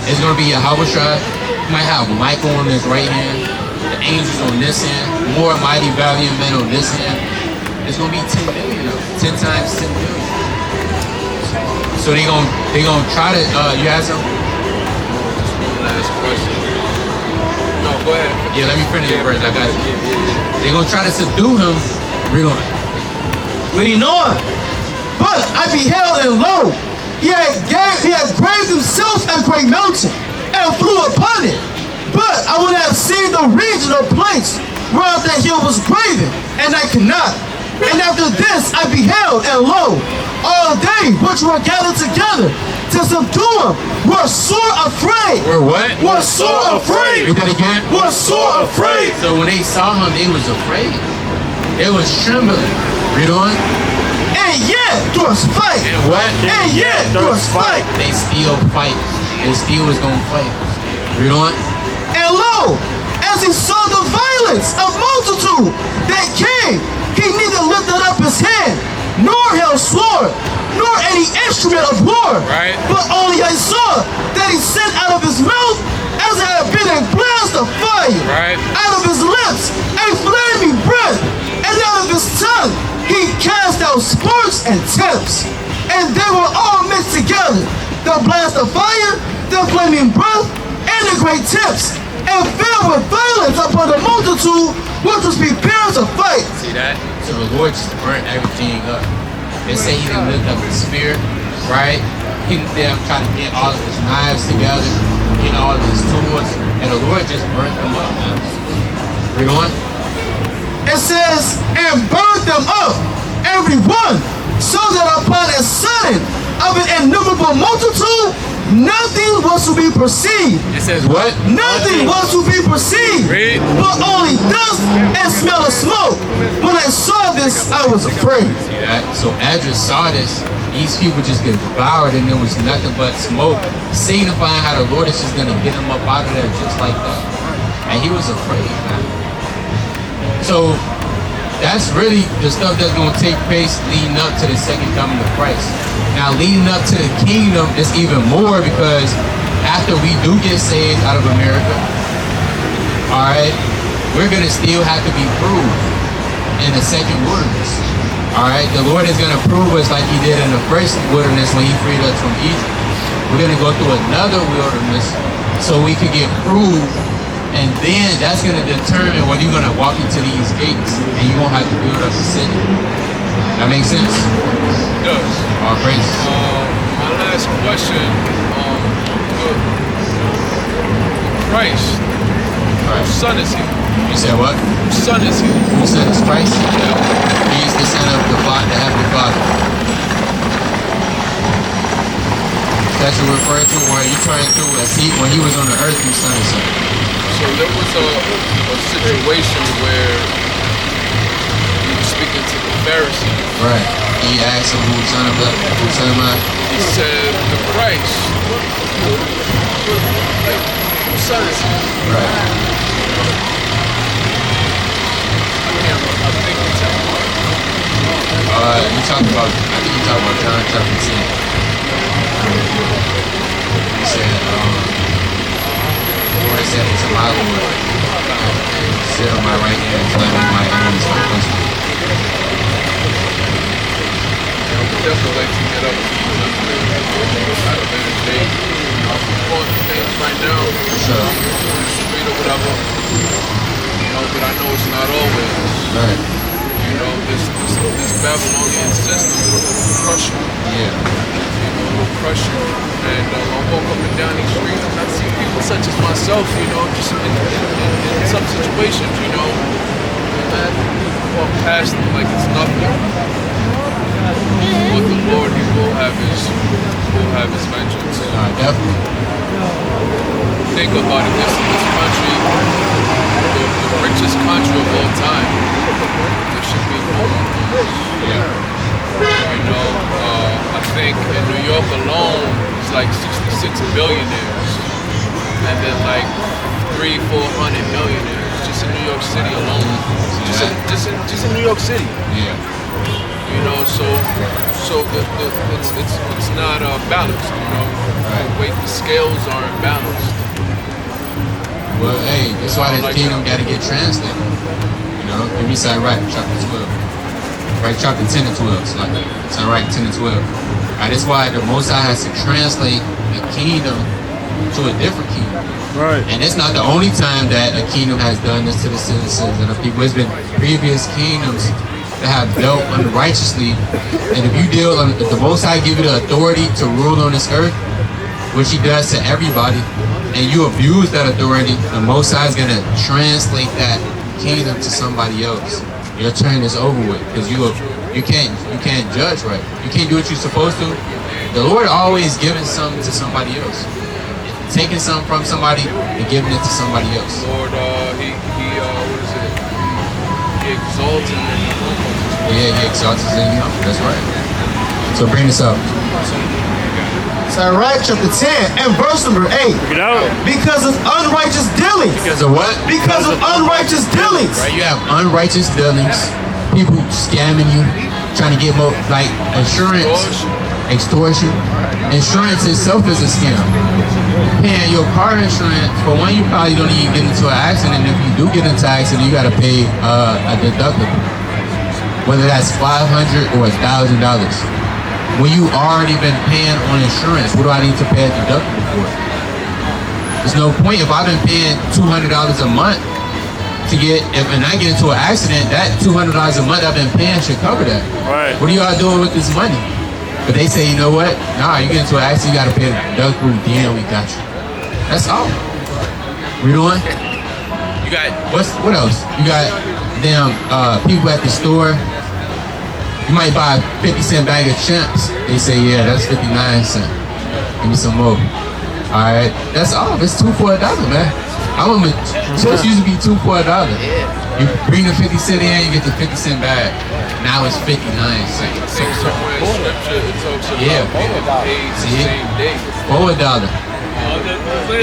It's going to be a Habashah. You might have Michael on his right hand. The angels on this hand. More mighty valiant men on this hand. It's going to be 10 million of them. 10 times 10 million. So they're gonna try to, you have some? Last question. No, go ahead. Yeah, let me finish it first. I got you. They're gonna try to subdue him. Read on. Reading on. But I beheld, and lo, he had graved himself a great mountain and flew upon it. But I would have seen the region or place whereof that hill was graven, and I could not. And after this I beheld, and lo, all they which were gathered together to subdue him were sore afraid. Were what? Were sore afraid. Read that again. Were sore afraid. So when they saw him, they was afraid. They was trembling. Read on. And yet durst fight. And what? And yet durst fight. They still fight. They still was gonna fight. Read on. And lo, as he saw the violence of multitude that came, he neither lifted up his hand, nor held sword, nor any instrument of war. Right. But only I saw that he sent out of his mouth as it had been a blast of fire. Right. Out of his lips a flaming breath, and out of his tongue he cast out sparks and tips. And they were all mixed together, the blast of fire, the flaming breath, and the great tips, and fell with violence upon the multitude which was prepared to fight. See that? So the Lord just burnt everything up. They say he didn't lift up the spear, right? He didn't try to get all of his knives together, get all of his tools, and the Lord just burnt them up, man. Read on. It says, and burned them up, every one, so that upon a sudden of an innumerable multitude, nothing was to be perceived. It says what? Nothing was to be perceived, Read. but only dust and smell of smoke. When I saw this, I was afraid. See that? So Esdras saw this. These people just get devoured, and there was nothing but smoke, signifying how the Lord is just gonna get them up out of there just like that. And he was afraid, man. So that's really the stuff that's gonna take place leading up to the second coming of Christ. Now, leading up to the kingdom is even more, because after we do get saved out of America, all right, we're gonna still have to be proved in the second wilderness. All right, the Lord is gonna prove us like He did in the first wilderness when He freed us from Egypt. We're gonna go through another wilderness so we can get proved, and then that's gonna determine whether you're gonna walk into these gates and you won't have to build up a city. That makes sense? It does. All praise. My last question. Christ. Whose son is he? You said what? Whose son is he? Whose son is Christ? He is the son of the Heavenly Father. That you refer to, or are you trying to, as he, when he was on the earth, whose son is he? So there was a situation where he was speaking to the Pharisees. Right. He asked him whose son am I? He said, the Christ. Whose son is he? Right. I think it's him. You talking about, I think you talking about John chapter 10. He said, the Lord said to my Lord, sit on my right hand until I make my enemies my footstool. I would definitely like to get up to you out of energy. I'm going through things right now. Sure. Street or whatever. You know, but I know it's not always. Right. You know, this Babylonian system will crush you. Yeah. You know, will crush you. And I walk up and down these streets and I see people such as myself, you know, just in some situations, you know, and walk past them like it's nothing. But the Lord, He will have His vengeance. Definitely. Think about it. This country, the richest country of all time. There should be no one. Yeah. You know, I think in New York alone, it's like 66 billionaires, and then like 300-400 millionaires just in New York City just in New York City. Yeah. You know, so it's not balanced. You know, the scales aren't balanced. Well, hey, that's why the kingdom got to get translated. You know, give me Sirach chapter 12. Right, chapter 10 and 12. So like Sirach 10 and 12. Right, that's why the Most High has to translate the kingdom to a different kingdom. Right. And it's not the only time that a kingdom has done this to the citizens and the people. It's been previous kingdoms that have dealt unrighteously. And if you if the Most High give you the authority to rule on this earth, which he does to everybody, and you abuse that authority, the Most High is going to translate that kingdom to somebody else. Your turn is over with, because you can't judge right. You can't do what you're supposed to. The Lord always giving something to somebody else, taking something from somebody and giving it to somebody else. Lord, he what is it? He exalts in you. Yeah, he exalts in you. That's right. So bring this up. Sirach chapter 10 and verse number 8. Bring it out. Because of unrighteous dealings. Because of what? Because of unrighteous dealings. Right, you have unrighteous dealings, people scamming you, trying to get more, like insurance, extortion. Insurance itself is a scam. Paying your car insurance, for one, you probably don't even get into an accident. If you do get into an accident, you got to pay a deductible, whether that's $500 or $1,000. When you already been paying on insurance, what do I need to pay a deductible for? There's no point. If I've been paying $200 a month to and I get into an accident, that $200 a month I've been paying should cover that. Right. What are y'all doing with this money? But they say, you know what? Nah, you get into an accident, you gotta pay the deductible. Damn, we got you. That's all. We doing? You got What else? You got damn people at the store. You might buy a 50-cent bag of chips. They say, yeah, that's 59 cents. Give me some more. All right, that's all. It's $2 for $1, man. Chips used to be $2 for $1. You bring the 50 cent in, you get the 50-cent bag. Now it's 59 cents. So somewhere in scripture it talks about Yeah. being paid the same day. $4.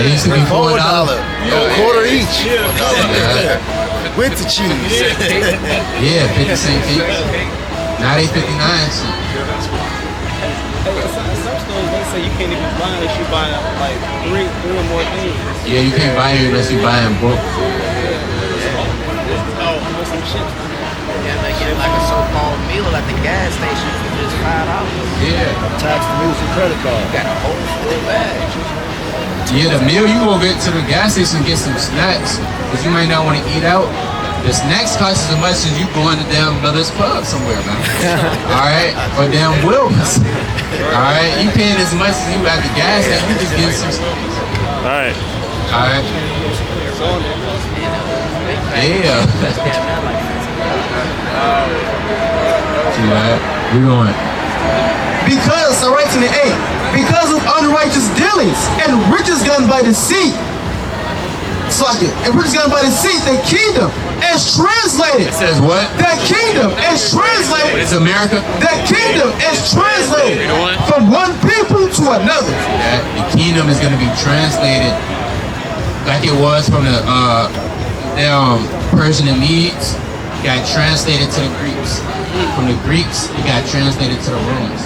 It used to be $4. A quarter each. Yeah. With the cheese. Yeah, 50 cent cake. Now they 59 cents. Some stores they say you can't even buy unless you buy like three or more things. Yeah, you can't buy it unless you buy in bulk. Yeah, they get like a so-called meal at the gas station for just $5. Yeah. Tax the music credit card. You got a whole full bag. Yeah, the meal you go get to the gas station and get some snacks, because you might not want to eat out. The snacks cost as much as you going to damn Miller's Pub somewhere, man. Alright? Or damn Will's. Alright? You paying as much as you at the gas station, you just get some snacks. Alright. Alright? Yeah. See that? We going. Because, Sirach 10 and 8, because of unrighteous dealings and riches gotten by deceit. And riches gotten by deceit, the kingdom is translated. It says what? That kingdom is translated. It's America. That kingdom is translated from one people to another. That the kingdom is going to be translated like it was from the Persian and Medes. Got translated to the Greeks. From the Greeks, it got translated to the Romans.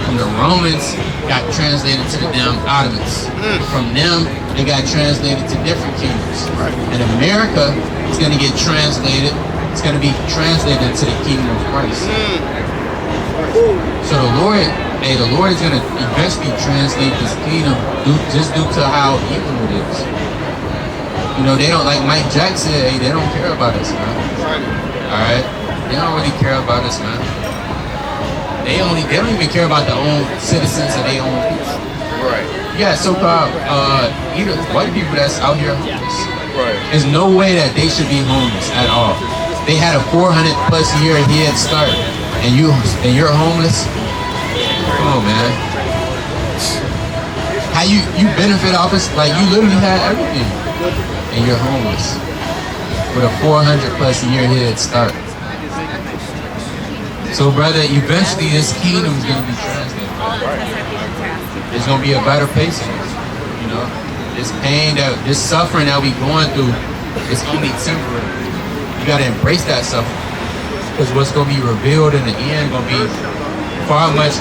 From the Romans, got translated to the damn Ottomans. From them, they got translated to different kingdoms. And America is going to get translated. It's going to be translated to the kingdom of Christ. So the Lord is going to eventually translate this kingdom just due to how evil it is. You know, they don't, like Mike Jack said, hey, they don't care about us, man. Alright? They don't really care about us, man. They don't even care about their own citizens or their own people. Right. You got so-called either white people that's out here homeless. Right. There's no way that they should be homeless at all. They had a 400+ year head start, and you're homeless. Come on, man. How you benefit off us? Like you literally had everything, and you're homeless with a 400+ year head start. So, brother, eventually this kingdom is going to be translated. There's going to be a better place. You know, this pain, this suffering that we going through is only temporary. You got to embrace that suffering. Because what's going to be revealed in the end going to be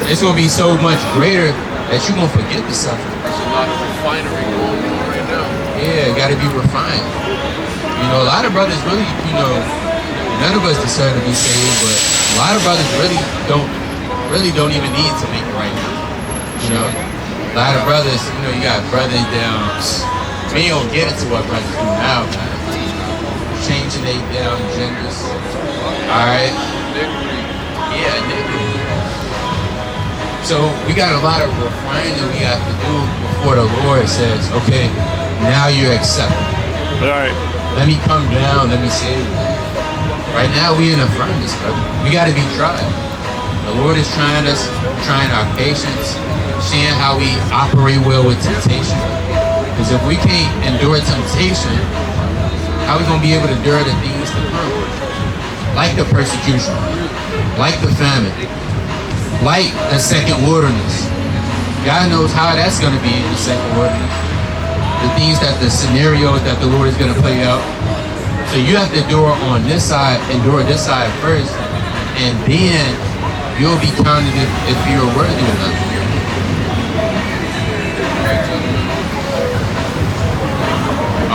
it's going to be so much greater that you're going to forget the suffering. There's a lot of refinery going on right now. Yeah, it got to be refined. You know, a lot of brothers really, none of us deserve to be saved, but a lot of brothers really don't even need to make it right now. You know, a lot of brothers, you got brothers down. We don't get into what brothers do now, man. Changing they down genders. Alright? Yeah, nigga. So we got a lot of refining we have to do before the Lord says, okay, now you're accepted. Alright. Let me come down, let me save you. Right now we in a furnace, brother. We gotta be tried. The Lord is trying us, trying our patience, seeing how we operate well with temptation. Because if we can't endure temptation, how are we going to be able to endure the things to come? Like the persecution, like the famine, like the second wilderness. God knows how that's going to be in the second wilderness. The things the scenarios that the Lord is going to play out. So you have to endure on this side, endure this side first, and then you'll be counted if you're worthy or not.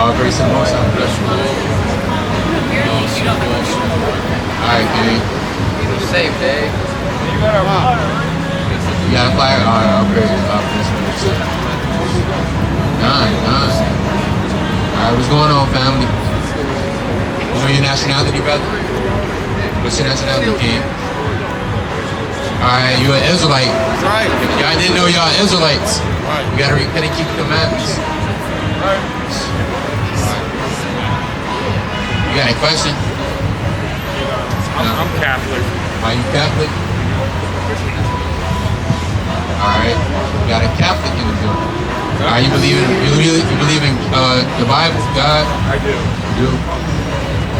All grace and most high. Alright, gang. Safe, Dave. You got a flyer? Alright, all praise. Nice. Alright, what's going on, family? You know your nationality, brother? What's your nationality, King? Alright, you an Israelite. That's right. If y'all didn't know y'all Israelites, you gotta repent and keep the commandments. You got any question? I'm Catholic. Are you Catholic? Alright. You got a Catholic in the building. Alright, you believe in the Bible, God? I do. You do?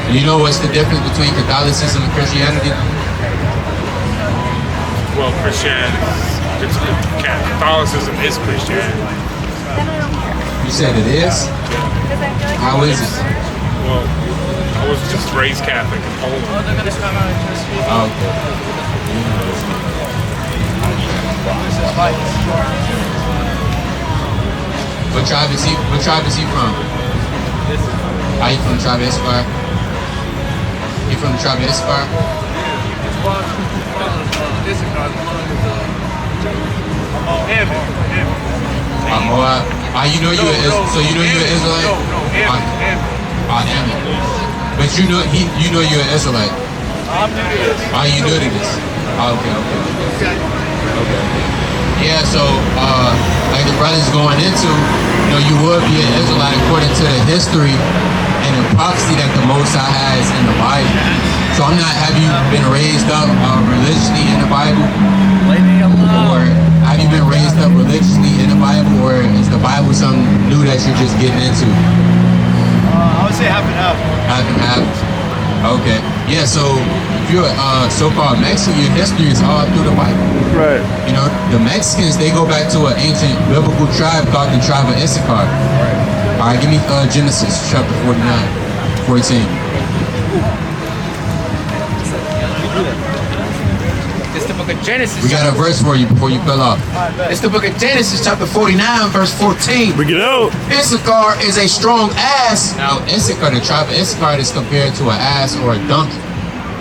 And you know what's the difference between Catholicism and Christianity? Well, Catholicism is Christianity. You said it is? How is it? Well, I was just raised Catholic in Poland. Oh, okay. What tribe is he from? Are you from the tribe of Issachar? You from the tribe of Issachar? Moab. You know you're an Israelite? Ammon. But you know you're an Israelite. You new to this? Okay. Yeah, so like the brothers going into, you would be an Israelite according to the history and the prophecy that the Most High has in the Bible. So have you been raised up religiously in the Bible? Or have you been raised up religiously in the Bible, or is the Bible something new that you're just getting into? I would say half and half. Half and half. Okay. Yeah, so if you're so-called Mexican, your history is all through the Bible. Right. The Mexicans, they go back to an ancient biblical tribe called the tribe of Issachar. All right, give me Genesis chapter 14. It's the book of Genesis. We got a verse for you before you fill off. It's the book of Genesis, chapter 49, verse 14. Bring it out. Issachar is a strong ass. Now, Issachar, the tribe of Issachar is compared to an ass or a donkey,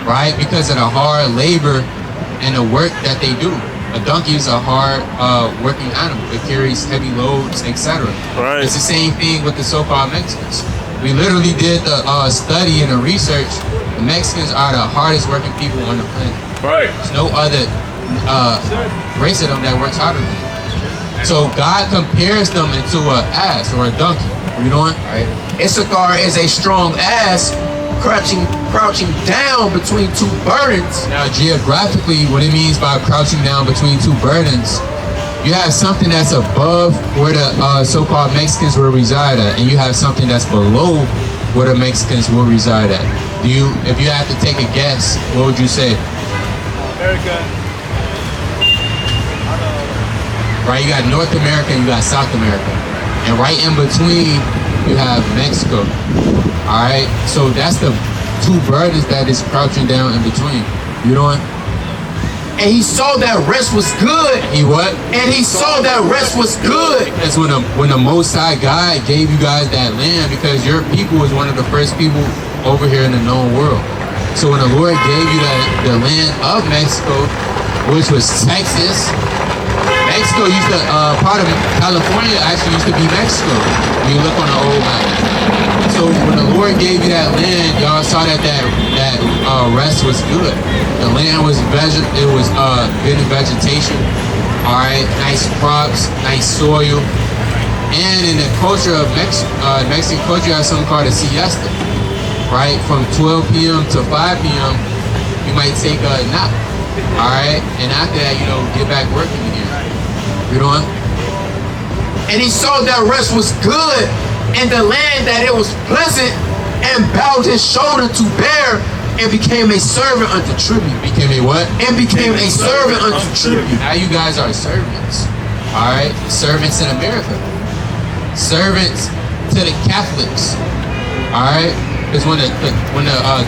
right? Because of the hard labor and the work that they do. A donkey is a hard working animal. It carries heavy loads, etc. Right. It's the same thing with the so-called Mexicans. We literally did the study and the research. The Mexicans are the hardest working people on the planet. Right. There's no other race of them that works harder than them. So God compares them into an ass or a donkey. What are you doing? Right. Issachar is a strong ass, crouching down between two burdens. Now, geographically, what it means by crouching down between two burdens, you have something that's above where the so-called Mexicans will reside at, and you have something that's below where the Mexicans will reside at. If you had to take a guess, what would you say? America. Right, you got North America and you got South America. And right in between, you have Mexico. All right, so that's the two brothers that is crouching down in between. You know what? And he saw that rest was good. He what? And he saw that rest was good. That's when the Most High God gave you guys that land, because your people was one of the first people over here in the known world. So when the Lord gave you the land of Mexico, which was Texas, Mexico used to, part of California actually used to be Mexico when you look on the old map. So when the Lord gave you that land, y'all saw that rest was good. The land was good in vegetation, all right, nice crops, nice soil. And in the culture of Mexican culture, you have something called a siesta, right? From 12 p.m. to 5 p.m., you might take a nap, all right? And after that, get back working again. You know what? And he saw that rest was good, and the land that it was pleasant, and bowed his shoulder to bear, and became a servant unto tribute. Became a what? And became a servant unto tribute. Now you guys are servants, all right? Servants in America. Servants to the Catholics, all right? Because when the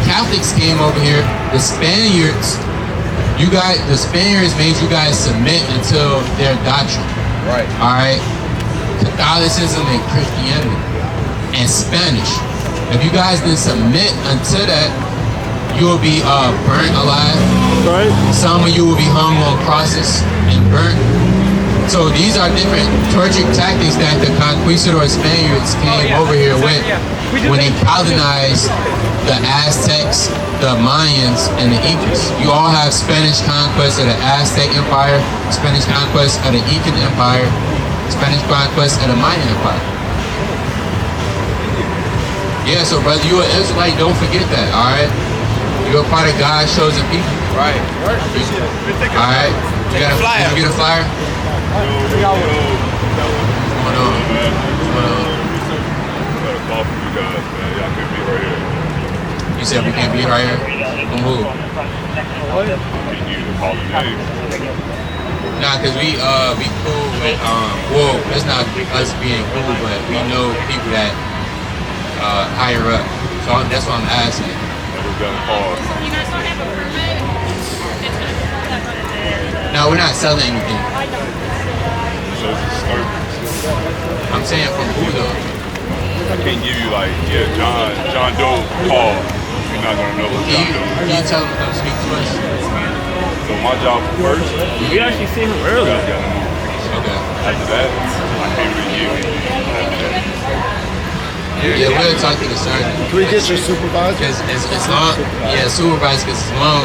Catholics came over here, the Spaniards made you guys submit until their doctrine. Right. All right? Catholicism and Christianity and Spanish. If you guys didn't submit until that, you will be burnt alive. Right. Some of you will be hung on crosses and burnt. So these are different torture tactics that the conquistador Spaniards came over here with when they colonized the Aztecs, the Mayans, and the Incas. You all have Spanish conquest of the Aztec Empire, Spanish conquest of the Incan Empire, Spanish conquest of the Mayan Empire. Yeah, so brother, you an Israelite, don't forget that, all right? You're a part of God's chosen people. Right. All right? You got a flyer? Did you get a flyer? What's going on? You said we can't be right here? From who? Nah, cause we cool with well, it's not us being cool, but we know people that higher up. So that's what I'm asking. No, we're not selling anything. I'm saying from who though? I can't give you John Doe call. You're not gonna know what John Doe is. Can you tell him to come speak to us? So my job first. We actually seen him earlier. Okay. After that, I can't really give you. Yeah, we'll talk to the sergeant. Can we get your supervisor? Because as long, supervisor, because as long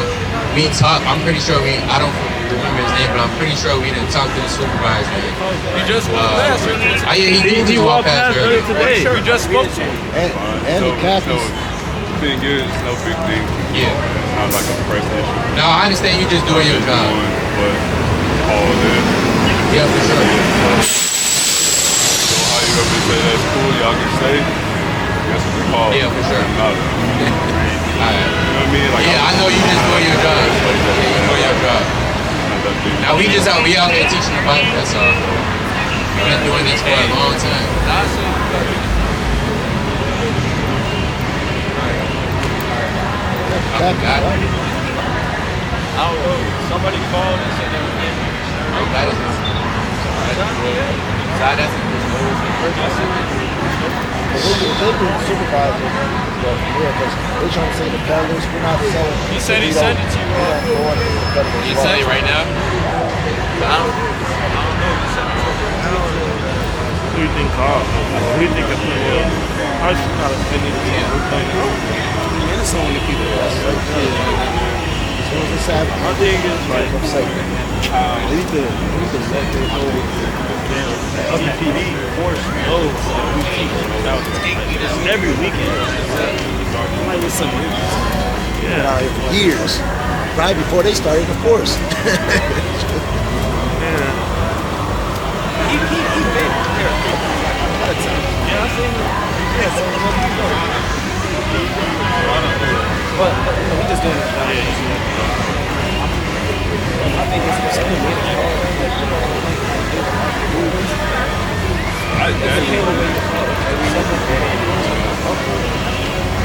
we talk, I'm pretty sure I don't remember his name, but I'm pretty sure we didn't talk to the supervisor. He just walked past earlier. He did just walk past earlier today. We just spoke to him. And the captains. The thing is, it's no big thing. Yeah. It's not like a press issue. No, I understand you just doing your job. But all of that. Yeah, for sure. So how you gonna say that's cool? Y'all can say. That's what we call. Yeah, for sure. Alright. You know what I mean? Like, I know you just doing your job. Yeah, you doing your job. Now we out here teaching the Bible, that's all. We've been doing this for a long time. I forgot. Somebody called and said they were in. They've been supervisors, but they're trying to say the fellas, we're not selling. He said he sent it to you. He said it right now? I don't know. Who do you think called? Who do you think the people? I was kind of spinning the And it's only the people that's like, as soon as it's happening, my thing is like, we need to let them know CPD force knows that we teach every weekend. like with some been out here for years, right before they started the force. He been there a lot of times. Yeah, I seen him. Yeah, so but we just doing it. I think it's still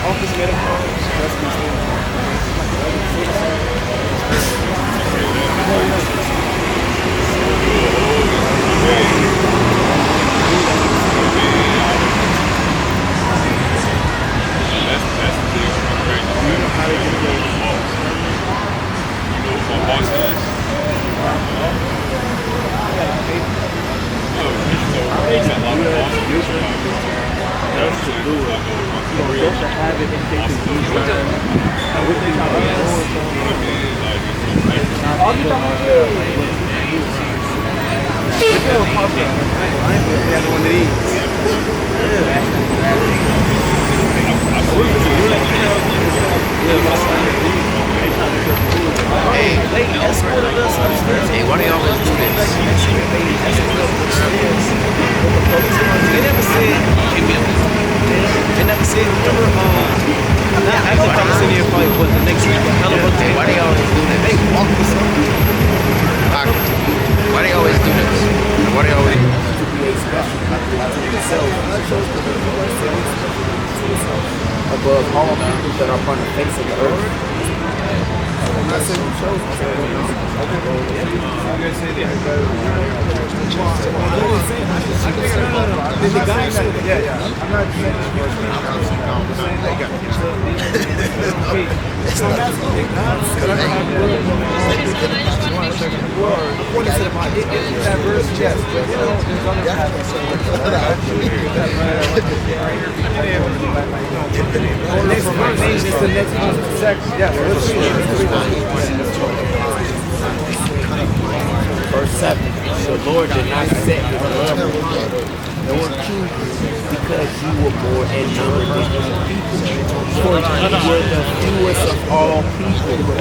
office medical, Hey, hey, why do you always do this? They never said. They never said. Remember, not after Palestinian fight, but the next week. Hey, why do you always do this? They walk with something. Why do you always do this? Why do you always? Above all people that are upon the face of the earth. I'm not saying you chose myself. Verse 7. The Lord did not set his love on you, nor keep you, because you were more in number than other people. For you were the fewest of all people.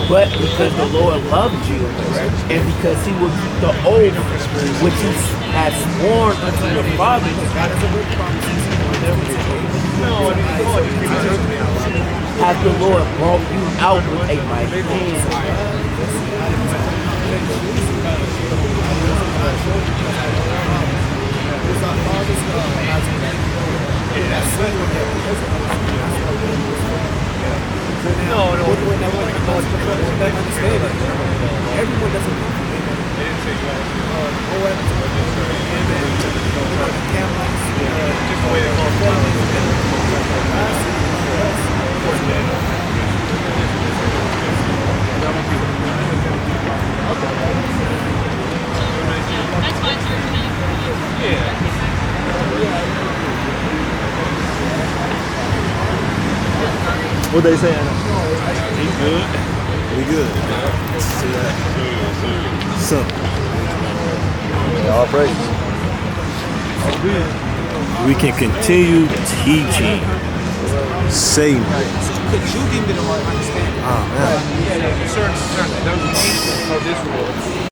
But because the Lord loved you, and because he will keep the oath which he has sworn unto your fathers, hath the Lord brought you out with a mighty hand. Everyone That's fine, sir. What they saying? He good. We good. See that? Simple. All praise. We can continue teaching Satan. Could you give me the right understanding? Oh, man. Certain of this world.